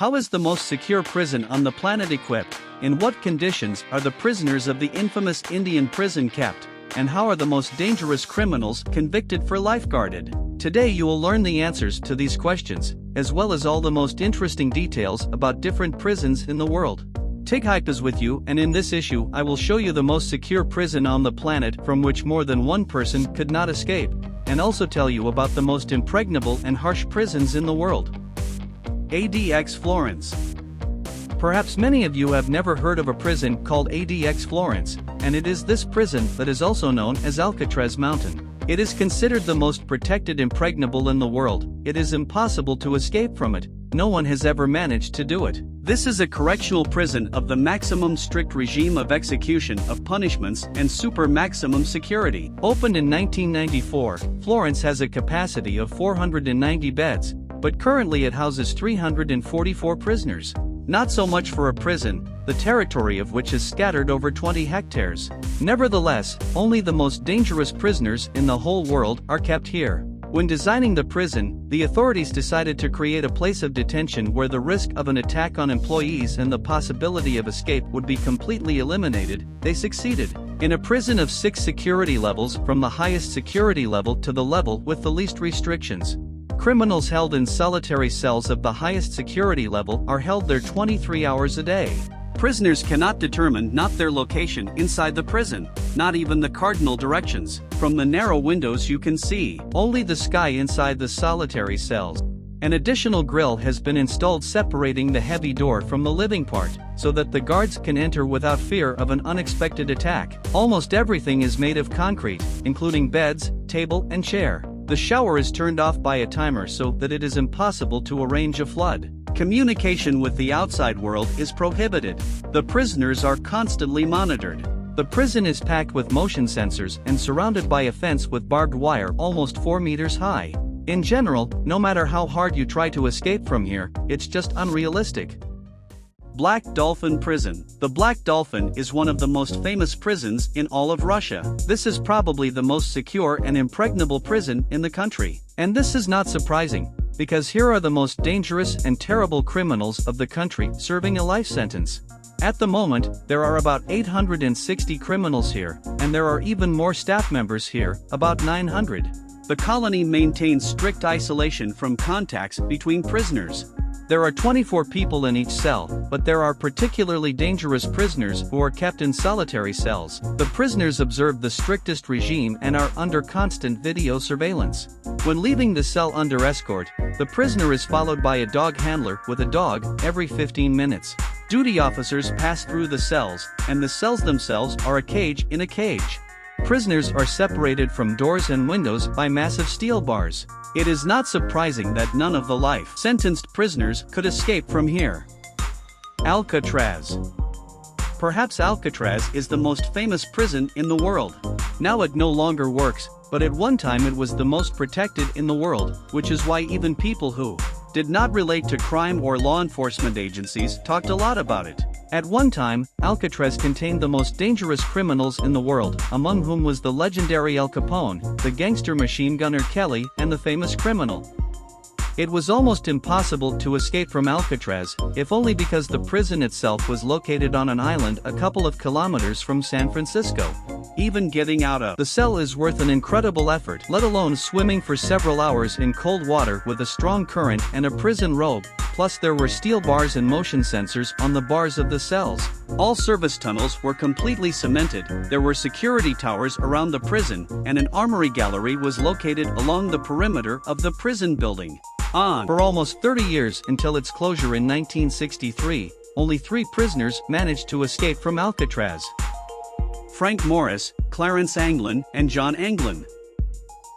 How is the most secure prison on the planet equipped? In what conditions are the prisoners of the infamous Indian prison kept? And how are the most dangerous criminals convicted for life guarded? Today you will learn the answers to these questions, as well as all the most interesting details about different prisons in the world. Tig Hype is with you, and in this issue I will show you the most secure prison on the planet from which more than one person could not escape, and also tell you about the most impregnable and harsh prisons in the world. ADX Florence. Perhaps many of you have never heard of a prison called ADX Florence, and it is this prison that is also known as Alcatraz Mountain. It is considered the most protected impregnable in the world. It is impossible to escape from it. No one has ever managed to do it. This is a correctional prison of the maximum strict regime of execution of punishments and super maximum security. Opened in 1994, Florence has a capacity of 490 beds, but currently it houses 344 prisoners. Not so much for a prison, the territory of which is scattered over 20 hectares. Nevertheless, only the most dangerous prisoners in the whole world are kept here. When designing the prison, the authorities decided to create a place of detention where the risk of an attack on employees and the possibility of escape would be completely eliminated. They succeeded. In a prison of 6 security levels, from the highest security level to the level with the least restrictions, criminals held in solitary cells of the highest security level are held there 23 hours a day. Prisoners cannot determine not their location inside the prison, not even the cardinal directions. From the narrow windows you can see only the sky inside the solitary cells. An additional grille has been installed separating the heavy door from the living part, so that the guards can enter without fear of an unexpected attack. Almost everything is made of concrete, including beds, table, and chair. The shower is turned off by a timer so that it is impossible to arrange a flood. Communication with the outside world is prohibited. The prisoners are constantly monitored. The prison is packed with motion sensors and surrounded by a fence with barbed wire almost 4 meters high. In general, no matter how hard you try to escape from here, it's just unrealistic. Black Dolphin Prison. The Black Dolphin is one of the most famous prisons in all of Russia. This is probably the most secure and impregnable prison in the country. And this is not surprising, because here are the most dangerous and terrible criminals of the country serving a life sentence. At the moment, there are about 860 criminals here, and there are even more staff members here, about 900. The colony maintains strict isolation from contacts between prisoners. There are 24 people in each cell, but there are particularly dangerous prisoners who are kept in solitary cells. The prisoners observe the strictest regime and are under constant video surveillance. When leaving the cell under escort, the prisoner is followed by a dog handler with a dog every 15 minutes. Duty officers pass through the cells, and the cells themselves are a cage in a cage. Prisoners are separated from doors and windows by massive steel bars. It is not surprising that none of the life-sentenced prisoners could escape from here. Alcatraz. Perhaps Alcatraz is the most famous prison in the world. Now it no longer works, but at one time it was the most protected in the world, which is why even people who did not relate to crime or law enforcement agencies talked a lot about it. At one time, Alcatraz contained the most dangerous criminals in the world, among whom was the legendary Al Capone, the gangster machine gunner Kelly, and the famous criminal. It was almost impossible to escape from Alcatraz, if only because the prison itself was located on an island a couple of kilometers from San Francisco. Even getting out of the cell is worth an incredible effort, let alone swimming for several hours in cold water with a strong current and a prison robe. Plus there were steel bars and motion sensors on the bars of the cells. All service tunnels were completely cemented, there were security towers around the prison, and an armory gallery was located along the perimeter of the prison building. For almost 30 years until its closure in 1963, only 3 prisoners managed to escape from Alcatraz: Frank Morris, Clarence Anglin, and John Anglin.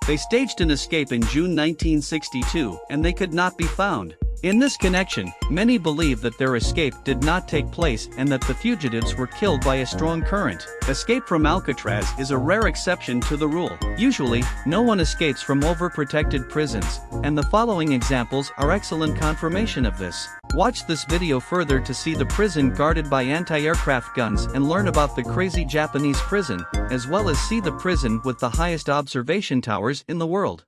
They staged an escape in June 1962, and they could not be found. In this connection, many believe that their escape did not take place and that the fugitives were killed by a strong current. Escape from Alcatraz is a rare exception to the rule. Usually, no one escapes from overprotected prisons, and the following examples are excellent confirmation of this. Watch this video further to see the prison guarded by anti-aircraft guns and learn about the crazy Japanese prison, as well as see the prison with the highest observation towers in the world.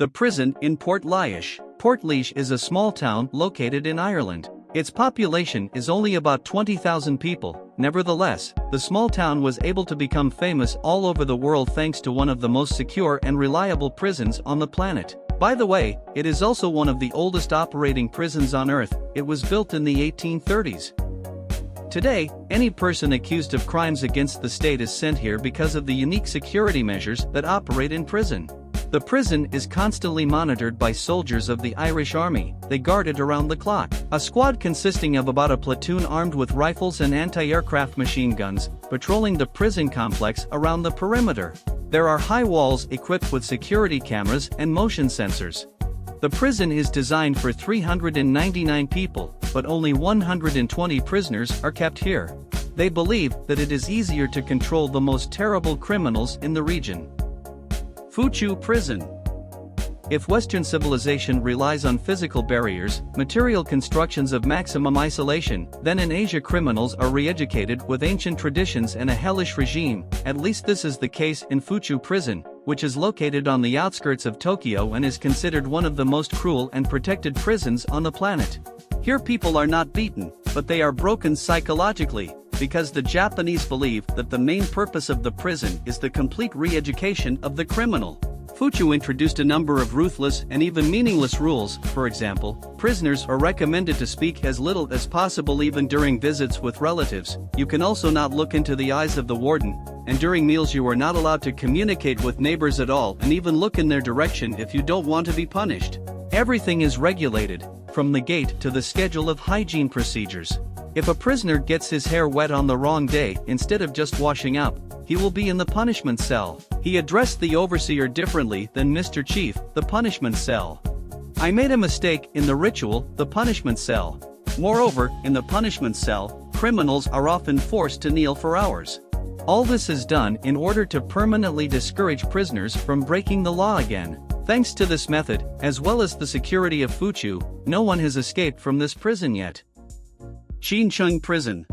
The prison in Port Laish. Portlaoise is a small town located in Ireland. Its population is only about 20,000 people. Nevertheless, the small town was able to become famous all over the world thanks to one of the most secure and reliable prisons on the planet. By the way, it is also one of the oldest operating prisons on Earth. It was built in the 1830s. Today, any person accused of crimes against the state is sent here because of the unique security measures that operate in prison. The prison is constantly monitored by soldiers of the Irish Army. They guard it around the clock. A squad consisting of about a platoon armed with rifles and anti-aircraft machine guns, patrolling the prison complex around the perimeter. There are high walls equipped with security cameras and motion sensors. The prison is designed for 399 people, but only 120 prisoners are kept here. They believe that it is easier to control the most terrible criminals in the region. Fuchu Prison. If Western civilization relies on physical barriers, material constructions of maximum isolation, then in Asia criminals are re-educated with ancient traditions and a hellish regime. At least this is the case in Fuchu Prison, which is located on the outskirts of Tokyo and is considered one of the most cruel and protected prisons on the planet. Here people are not beaten, but they are broken psychologically, because the Japanese believe that the main purpose of the prison is the complete re-education of the criminal. Fuchu introduced a number of ruthless and even meaningless rules. For example, prisoners are recommended to speak as little as possible even during visits with relatives. You can also not look into the eyes of the warden, and during meals you are not allowed to communicate with neighbors at all and even look in their direction if you don't want to be punished. Everything is regulated, from the gate to the schedule of hygiene procedures. If a prisoner gets his hair wet on the wrong day, instead of just washing up, he will be in the punishment cell. He addressed the overseer differently than Mr. Chief, the punishment cell. I made a mistake in the ritual, the punishment cell. Moreover, in the punishment cell, criminals are often forced to kneel for hours. All this is done in order to permanently discourage prisoners from breaking the law again. Thanks to this method, as well as the security of Fuchu, no one has escaped from this prison yet. Xincheng Prison.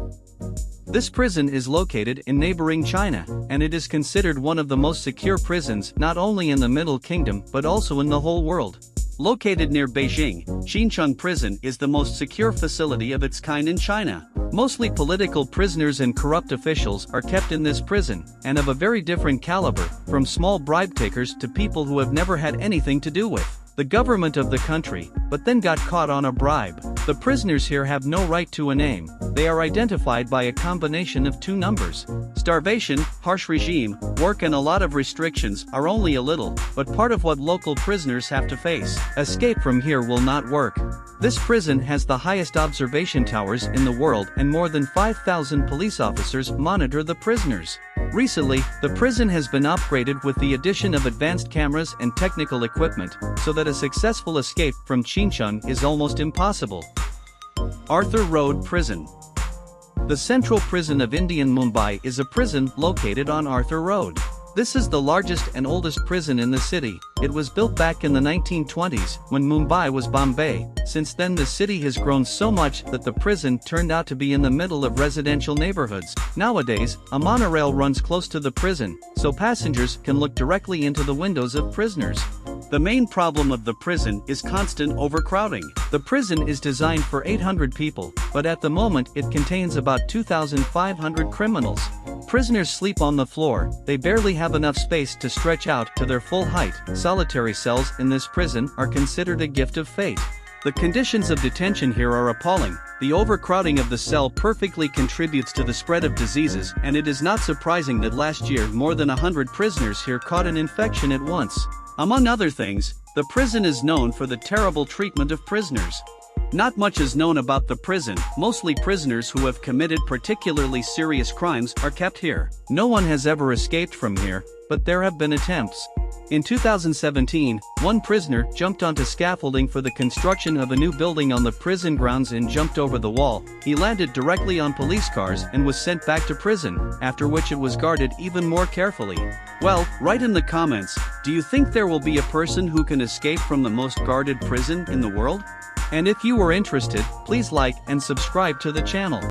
This prison is located in neighboring China, and it is considered one of the most secure prisons not only in the Middle Kingdom but also in the whole world. Located near Beijing, Xincheng Prison is the most secure facility of its kind in China. Mostly political prisoners and corrupt officials are kept in this prison, and of a very different caliber, from small bribe takers to people who have never had anything to do with the government of the country, but then got caught on a bribe. The prisoners here have no right to a name. They are identified by a combination of two numbers. Starvation, harsh regime, work and a lot of restrictions are only a little, but part of what local prisoners have to face. Escape from here will not work. This prison has the highest observation towers in the world and more than 5,000 police officers monitor the prisoners. Recently, the prison has been upgraded with the addition of advanced cameras and technical equipment, so that a successful escape from Xincheng is almost impossible. Arthur Road Prison. The Central Prison of Indian Mumbai is a prison located on Arthur Road. This is the largest and oldest prison in the city. It was built back in the 1920s, when Mumbai was Bombay. Since then the city has grown so much that the prison turned out to be in the middle of residential neighborhoods. Nowadays, a monorail runs close to the prison, so passengers can look directly into the windows of prisoners. The main problem of the prison is constant overcrowding. The prison is designed for 800 people, but at the moment it contains about 2,500 criminals. Prisoners sleep on the floor, they barely have enough space to stretch out to their full height. Solitary cells in this prison are considered a gift of fate. The conditions of detention here are appalling. The overcrowding of the cell perfectly contributes to the spread of diseases, and it is not surprising that last year more than 100 prisoners here caught an infection at once. Among other things, the prison is known for the terrible treatment of prisoners. Not much is known about the prison. Mostly prisoners who have committed particularly serious crimes are kept here. No one has ever escaped from here, but there have been attempts. In 2017, one prisoner jumped onto scaffolding for the construction of a new building on the prison grounds and jumped over the wall. He landed directly on police cars and was sent back to prison, after which it was guarded even more carefully. Well, write in the comments, do you think there will be a person who can escape from the most guarded prison in the world? And if you were interested, please like and subscribe to the channel.